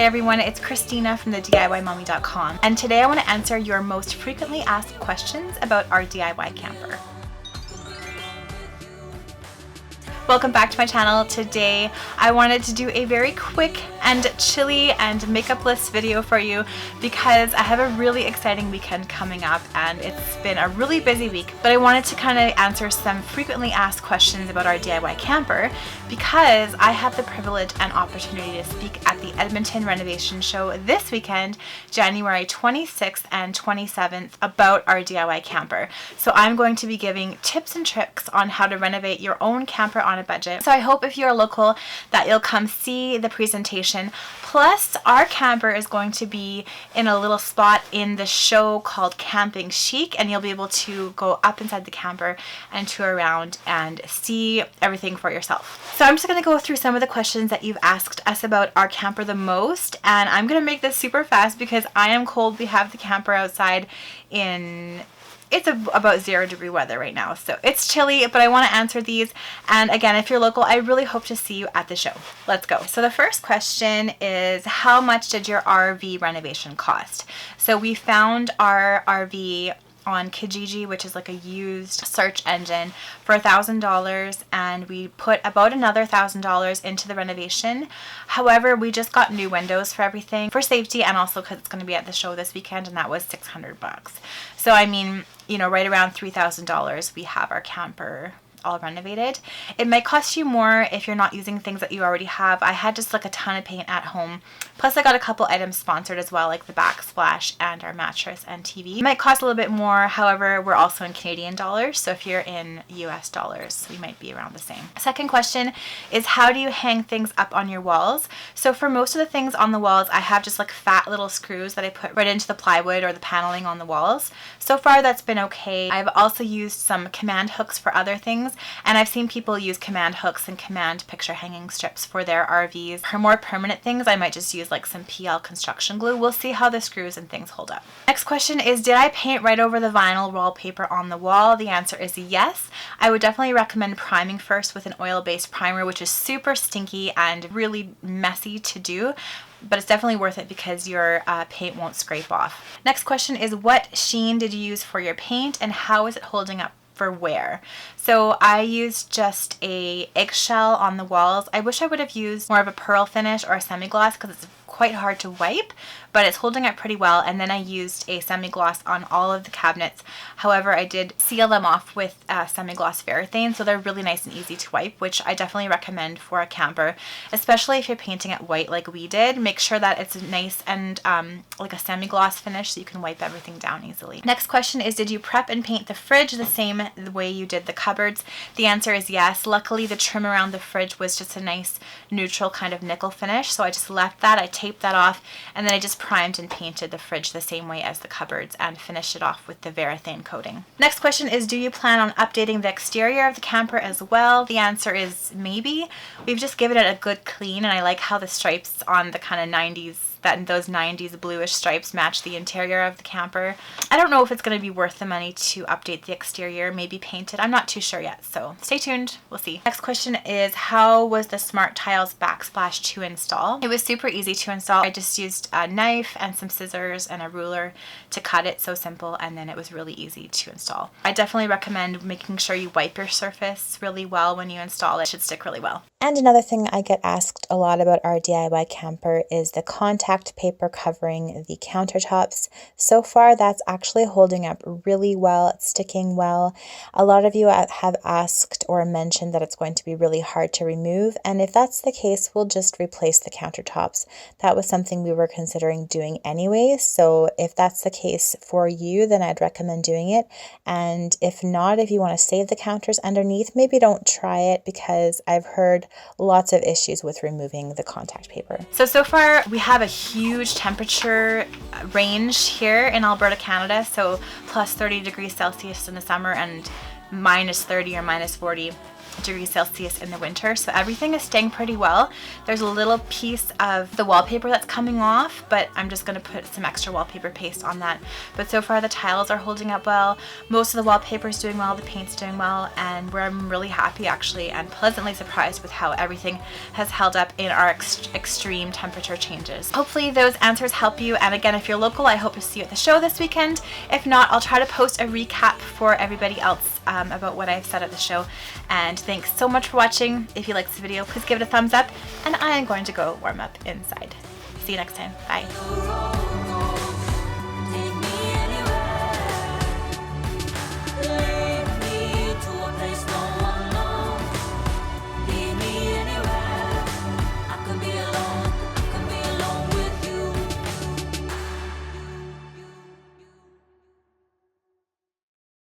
Hi everyone, it's Christina from the DIYmommy.com, and today I want to answer your most frequently asked questions about our DIY camper. Welcome back to my channel. Today I wanted to do a very quick and chilly and makeup-less video for you because I have a really exciting weekend coming up and it's been a really busy week, but I wanted to kind of answer some frequently asked questions about our DIY camper because I have the privilege and opportunity to speak at the Edmonton Renovation Show this weekend, January 26th and 27th, about our DIY camper. So I'm going to be giving tips and tricks on how to renovate your own camper on a budget. So I hope if you're local that you'll come see the presentation. Plus, our camper is going to be in a little spot in the show called Camping Chic, and you'll be able to go up inside the camper and tour around and see everything for yourself. So I'm just going to go through some of the questions that you've asked us about our camper the most, and I'm going to make this super fast because I am cold. We have the camper outside it's about 0-degree weather right now, so it's chilly, but I want to answer these. And again, if you're local, I really hope to see you at the show. Let's go. So the first question is, how much did your RV renovation cost? So we found our RV on Kijiji, which is like a used search engine, for $1,000, and we put about another $1,000 into the renovation. However, we just got new windows for everything for safety and also because it's going to be at the show this weekend, and that was $600. So I mean, you know, right around $3,000 we have our camper all renovated. It might cost you more if you're not using things that you already have. I had just like a ton of paint at home. Plus I got a couple items sponsored as well, like the Backsplash and our mattress and TV. It might cost a little bit more, however, we're also in Canadian dollars, so if you're in US dollars, we might be around the same. Second question is, how do you hang things up on your walls? So for most of the things on the walls, I have just like fat little screws that I put right into the plywood or the paneling on the walls. So far that's been okay. I've also used some command hooks for other things, and I've seen people use command hooks and command picture hanging strips for their RVs. For more permanent things, I might just use like some PL construction glue. We'll see how the screws and things hold up. Next question is, did I paint right over the vinyl wallpaper on the wall? The answer is yes. I would definitely recommend priming first with an oil-based primer, which is super stinky and really messy to do, but it's definitely worth it because your paint won't scrape off. Next question is, what sheen did you use for your paint and how is it holding up for wear? So I used just a eggshell on the walls. I wish I would have used more of a pearl finish or a semi-gloss because it's quite hard to wipe, but it's holding up pretty well. And then I used a semi-gloss on all of the cabinets. However, I did seal them off with semi-gloss Varathane, so they're really nice and easy to wipe, which I definitely recommend for a camper, especially if you're painting it white like we did. Make sure that it's nice and like a semi-gloss finish so you can wipe everything down easily. Next question is, did you prep and paint the fridge the same way you did the cupboards? The answer is yes. Luckily, the trim around the fridge was just a nice neutral kind of nickel finish, so I just left that. I taped that off, and then I just primed and painted the fridge the same way as the cupboards and finished it off with the Varathane coating. Next question is, do you plan on updating the exterior of the camper as well? The answer is maybe. We've just given it a good clean, and I like how the stripes on the kind of 90s, those 90s bluish stripes match the interior of the camper. I don't know if it's going to be worth the money to update the exterior, maybe paint it. I'm not too sure yet, so stay tuned. We'll see. Next question is, how was the Smart Tiles Backsplash to install? It was super easy to install. I just used a knife and some scissors and a ruler to cut it. So simple, and then it was really easy to install. I definitely recommend making sure you wipe your surface really well when you install it. It should stick really well. And another thing I get asked a lot about our DIY camper is the contact paper covering the countertops. So far, that's actually holding up really well. It's sticking well. A lot of you have asked or mentioned that it's going to be really hard to remove, and if that's the case, we'll just replace the countertops. That was something we were considering doing anyway, so if that's the case for you, then I'd recommend doing it. And if not, if you want to save the counters underneath, maybe don't try it because I've heard lots of issues with removing the contact paper. So far we have a huge temperature range here in Alberta, Canada. So plus 30 degrees Celsius in the summer and minus 30 or minus 40 degrees Celsius in the winter, so everything is staying pretty well. There's a little piece of the wallpaper that's coming off, but I'm just going to put some extra wallpaper paste on that. But so far the tiles are holding up well, most of the wallpaper is doing well, the paint's doing well, and I'm really happy actually and pleasantly surprised with how everything has held up in our extreme temperature changes. Hopefully those answers help you, and again, if you're local, I hope to see you at the show this weekend. If not, I'll try to post a recap for everybody else about what I've said at the show. And thanks so much for watching. If you liked this video, please give it a thumbs up, and I am going to go warm up inside. See you next time. Bye.